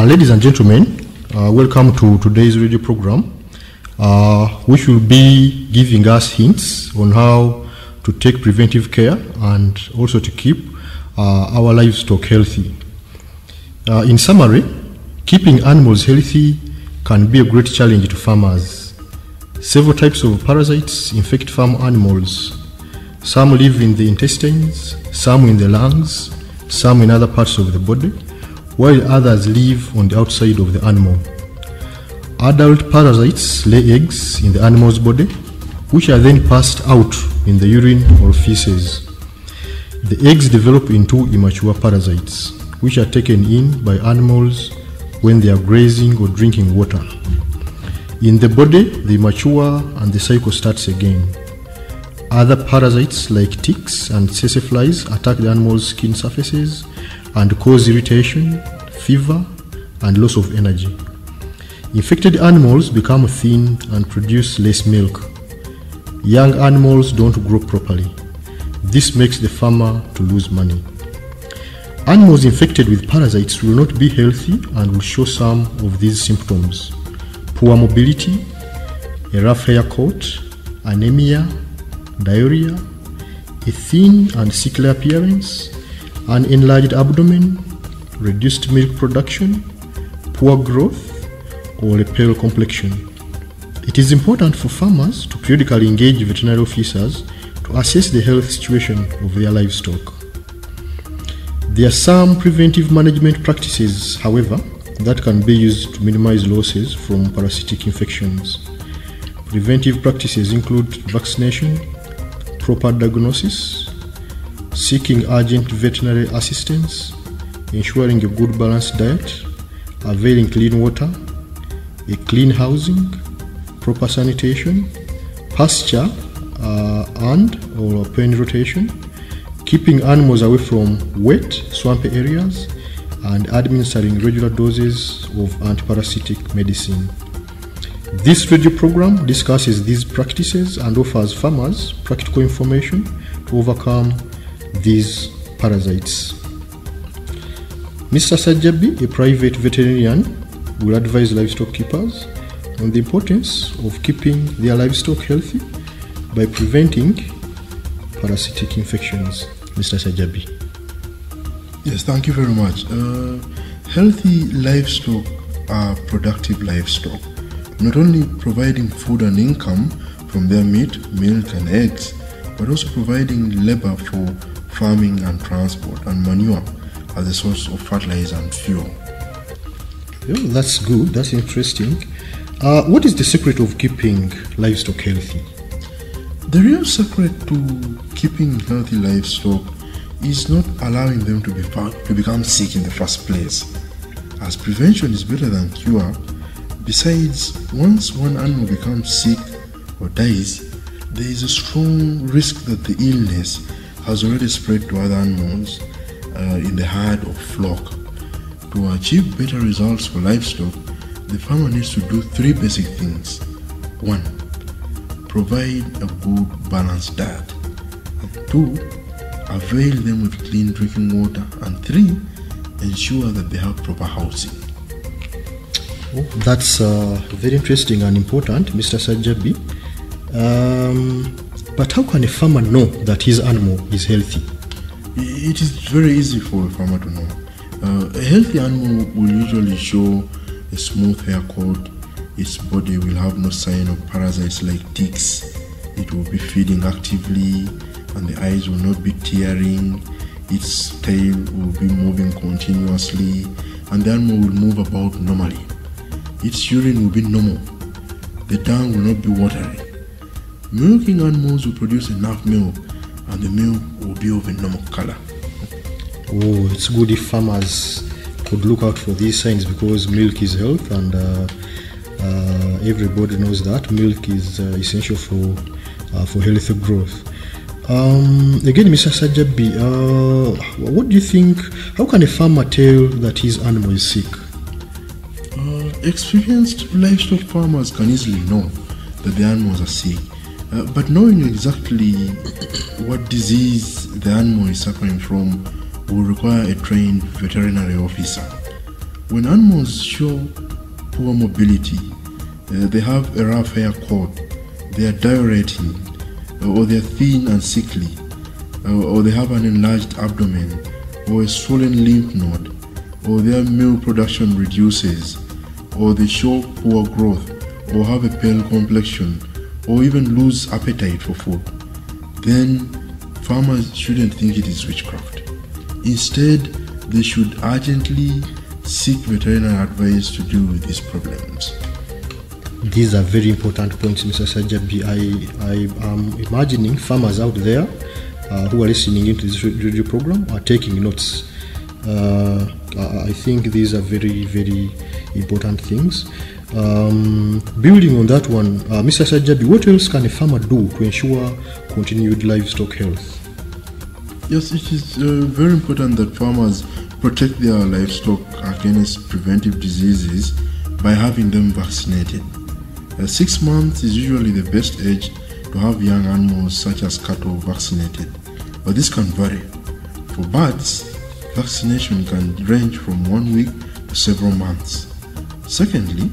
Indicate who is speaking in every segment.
Speaker 1: Ladies and gentlemen, welcome to today's radio program, which will be giving us hints on how to take preventive care and also to keep our livestock healthy. In summary, keeping animals healthy can be a great challenge to farmers. Several types of parasites infect farm animals. Some live in the intestines, some in the lungs, some in other parts of the body, while others live on the outside of the animal. Adult parasites lay eggs in the animal's body, which are then passed out in the urine or feces. The eggs develop into immature parasites, which are taken in by animals when they are grazing or drinking water. In the body, they mature and the cycle starts again. Other parasites like ticks and tsetse flies attack the animal's skin surfaces and cause irritation, fever, and loss of energy. Infected animals become thin and produce less milk. Young animals don't grow properly. This makes the farmer to lose money. Animals infected with parasites will not be healthy and will show some of these symptoms: poor mobility, a rough hair coat, anemia, diarrhea, a thin and sickly appearance, an enlarged abdomen, reduced milk production, poor growth, or a pale complexion. It is important for farmers to periodically engage veterinary officers to assess the health situation of their livestock. There are some preventive management practices, however, that can be used to minimize losses from parasitic infections. Preventive practices include vaccination, proper diagnosis, seeking urgent veterinary assistance, ensuring a good balanced diet, availing clean water, a clean housing, proper sanitation, pasture and or pen rotation, keeping animals away from wet, swampy areas, and administering regular doses of antiparasitic medicine. This radio program discusses these practices and offers farmers practical information to overcome these parasites. Mr. Sajabi, a private veterinarian, will advise livestock keepers on the importance of keeping their livestock healthy by preventing parasitic infections. Mr. Sajabi.
Speaker 2: Yes, thank you very much. Healthy livestock are productive livestock, not only providing food and income from their meat, milk and eggs, but also providing labor for farming and transport and manure as a source of fertilizer and fuel.
Speaker 1: Yeah, that's good, that's interesting. What is the secret of keeping livestock healthy?
Speaker 2: The real secret to keeping healthy livestock is not allowing them to become sick in the first place, as prevention is better than cure. Besides, once one animal becomes sick or dies, there is a strong risk that the illness has already spread to other animals in the herd or flock. To achieve better results for livestock, the farmer needs to do three basic things. 1. Provide a good balanced diet. And 2. Avail them with clean drinking water. And 3. Ensure that they have proper housing.
Speaker 1: Oh, that's very interesting and important, Mr. Sajabi. But how can a farmer know that his animal is healthy?
Speaker 2: It is very easy for a farmer to know. A healthy animal will usually show a smooth hair coat. Its body will have no sign of parasites like ticks. It will be feeding actively and the eyes will not be tearing. Its tail will be moving continuously and the animal will move about normally. Its urine will be normal. The dung will not be watery. Milking animals will produce enough milk and the milk will be of a normal color.
Speaker 1: Oh, it's good if farmers could look out for these signs, because milk is health and everybody knows that milk is essential for healthy growth. Again, Mr. Sajabi, what do you think, how can a farmer tell that his animal is sick?
Speaker 2: Experienced livestock farmers can easily know that the animals are sick. But knowing exactly what disease the animal is suffering from will require a trained veterinary officer. When animals show poor mobility, they have a rough hair coat, they are diureting, or they are thin and sickly, or they have an enlarged abdomen, or a swollen lymph node, or their milk production reduces, or they show poor growth, or have a pale complexion, or even lose appetite for food, then farmers shouldn't think it is witchcraft. Instead, they should urgently seek veterinary advice to deal with these problems.
Speaker 1: These are very important points, Mr. Sajabi. I am imagining farmers out there who are listening into this radio program are taking notes. I think these are very, very important things. Building on that one, Mr. Sajabi, what else can a farmer do to ensure continued livestock health?
Speaker 2: Yes, it is very important that farmers protect their livestock against preventive diseases by having them vaccinated. 6 months is usually the best age to have young animals such as cattle vaccinated, but this can vary. For birds, vaccination can range from 1 week to several months. Secondly,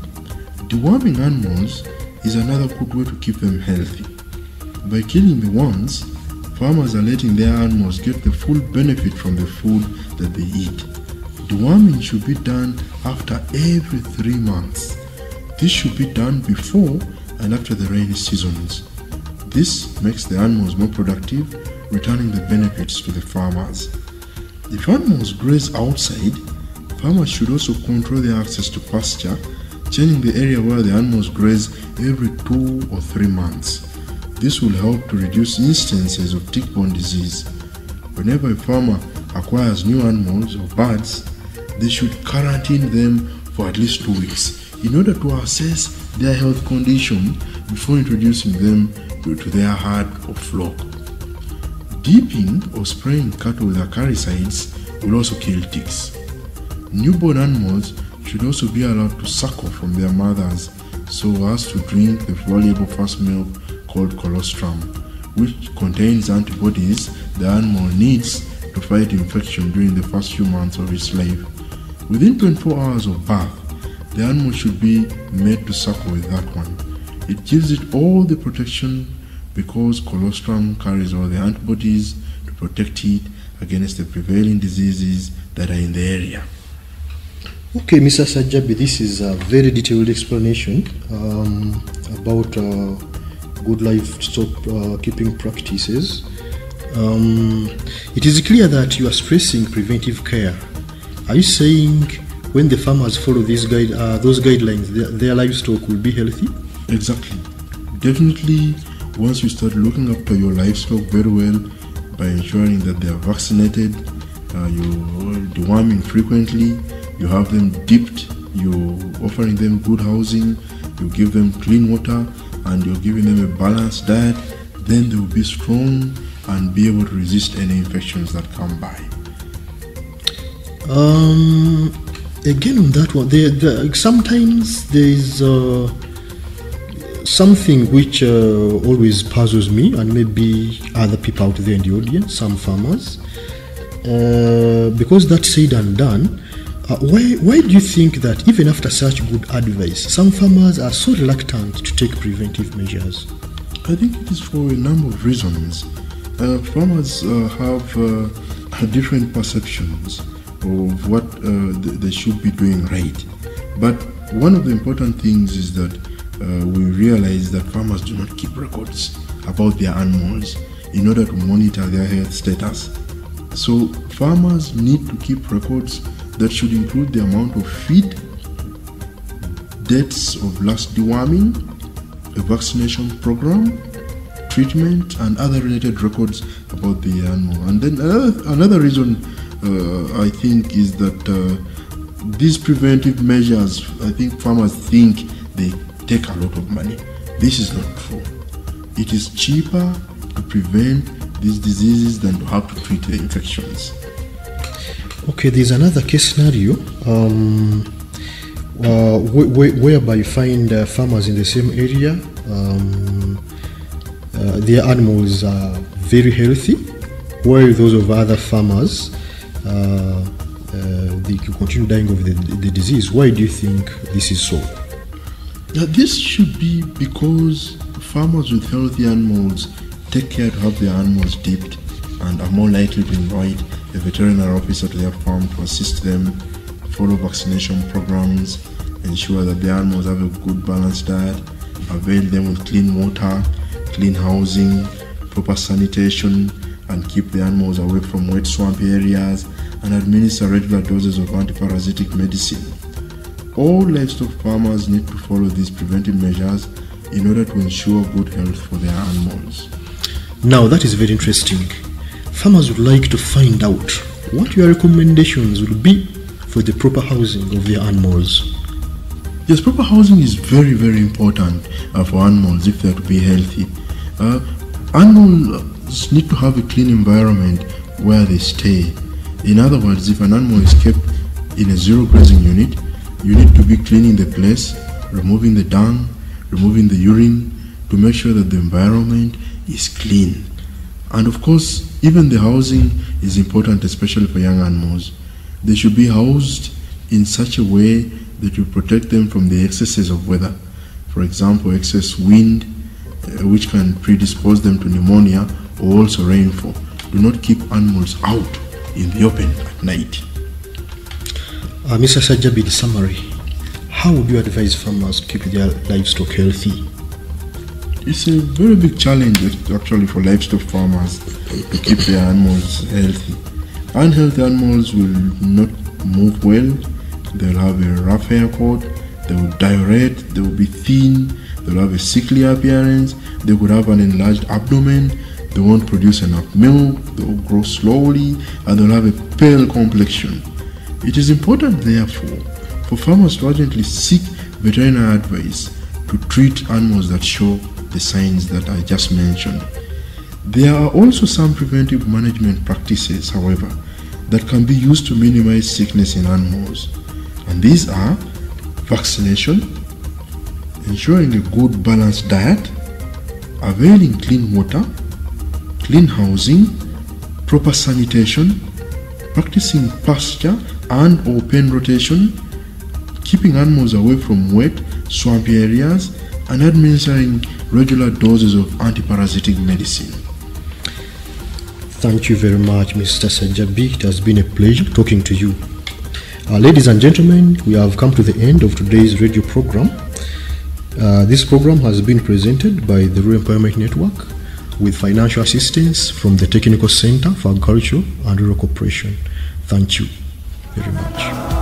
Speaker 2: deworming animals is another good way to keep them healthy. By killing the worms, farmers are letting their animals get the full benefit from the food that they eat. Deworming should be done after every 3 months. This should be done before and after the rainy seasons. This makes the animals more productive, returning the benefits to the farmers. If animals graze outside, farmers should also control their access to pasture, changing the area where the animals graze every 2 or 3 months. This will help to reduce instances of tick-borne disease. Whenever a farmer acquires new animals or birds, they should quarantine them for at least 2 weeks in order to assess their health condition before introducing them to their herd or flock. Dipping or spraying cattle with acaricides will also kill ticks. Newborn animals should also be allowed to suckle from their mothers so as to drink the valuable first milk called colostrum, which contains antibodies the animal needs to fight infection during the first few months of its life. Within 24 hours of birth, the animal should be made to suckle with that one. It gives it all the protection because colostrum carries all the antibodies to protect it against the prevailing diseases that are in the area.
Speaker 1: Okay, Mr. Sajabi, this is a very detailed explanation about good livestock keeping practices. It is clear that you are stressing preventive care. Are you saying when the farmers follow those guidelines, their livestock will be healthy?
Speaker 2: Exactly. Definitely, once you start looking after your livestock very well by ensuring that they are vaccinated, you're deworming frequently, you have them dipped, you're offering them good housing, you give them clean water, and you're giving them a balanced diet, then they will be strong and be able to resist any infections that come by.
Speaker 1: Again on that one, sometimes there is something which always puzzles me and maybe other people out there in the audience, some farmers, because that's said and done. Why do you think that even after such good advice, some farmers are so reluctant to take preventive measures?
Speaker 2: I think it is for a number of reasons. Farmers have different perceptions of what they should be doing right. But one of the important things is that we realize that farmers do not keep records about their animals in order to monitor their health status. So farmers need to keep records that should include the amount of feed, dates of last deworming, a vaccination program, treatment, and other related records about the animal. And then another reason I think is that these preventive measures, I think farmers think they take a lot of money. This is not true. It is cheaper to prevent these diseases than to have to treat the infections.
Speaker 1: Okay, there's another case scenario. whereby you find farmers in the same area, their animals are very healthy, while those of other farmers, they continue dying of the disease. Why do you think this is so?
Speaker 2: This should be because farmers with healthy animals take care to have their animals dipped and are more likely to invite a veterinary officer to their farm to assist them, follow vaccination programs, ensure that the animals have a good balanced diet, avail them with clean water, clean housing, proper sanitation, and keep the animals away from wet swampy areas, and administer regular doses of antiparasitic medicine. All livestock farmers need to follow these preventive measures in order to ensure good health for their animals.
Speaker 1: Now that is very interesting. Farmers would like to find out what your recommendations would be for the proper housing of their animals.
Speaker 2: Yes, proper housing is very, very important for animals if they are to be healthy. Animals need to have a clean environment where they stay. In other words, if an animal is kept in a zero grazing unit, you need to be cleaning the place, removing the dung, removing the urine, to make sure that the environment is clean. And of course, even the housing is important, especially for young animals. They should be housed in such a way that will protect them from the excesses of weather. For example, excess wind, which can predispose them to pneumonia, or also rainfall. Do not keep animals out in the open at night.
Speaker 1: Mr. Sajabi, in summary, how would you advise farmers to keep their livestock healthy?
Speaker 2: It's a very big challenge actually for livestock farmers to keep their animals healthy. Unhealthy animals will not move well, they'll have a rough hair coat, they will diarrhea, they will be thin, they'll have a sickly appearance, they could have an enlarged abdomen, they won't produce enough milk, they will grow slowly, and they'll have a pale complexion. It is important, therefore, for farmers to urgently seek veterinary advice to treat animals that show the signs that I just mentioned. There are also some preventive management practices, however, that can be used to minimize sickness in animals. And these are vaccination, ensuring a good balanced diet, availing clean water, clean housing, proper sanitation, practicing pasture and or pen rotation, keeping animals away from wet, swampy areas, and administering regular doses of antiparasitic medicine.
Speaker 1: Thank you very much, Mr. Sajabi. It has been a pleasure talking to you. Ladies and gentlemen, we have come to the end of today's radio program. This program has been presented by the Rural Empowerment Network with financial assistance from the Technical Center for Agriculture and Rural Cooperation. Thank you very much.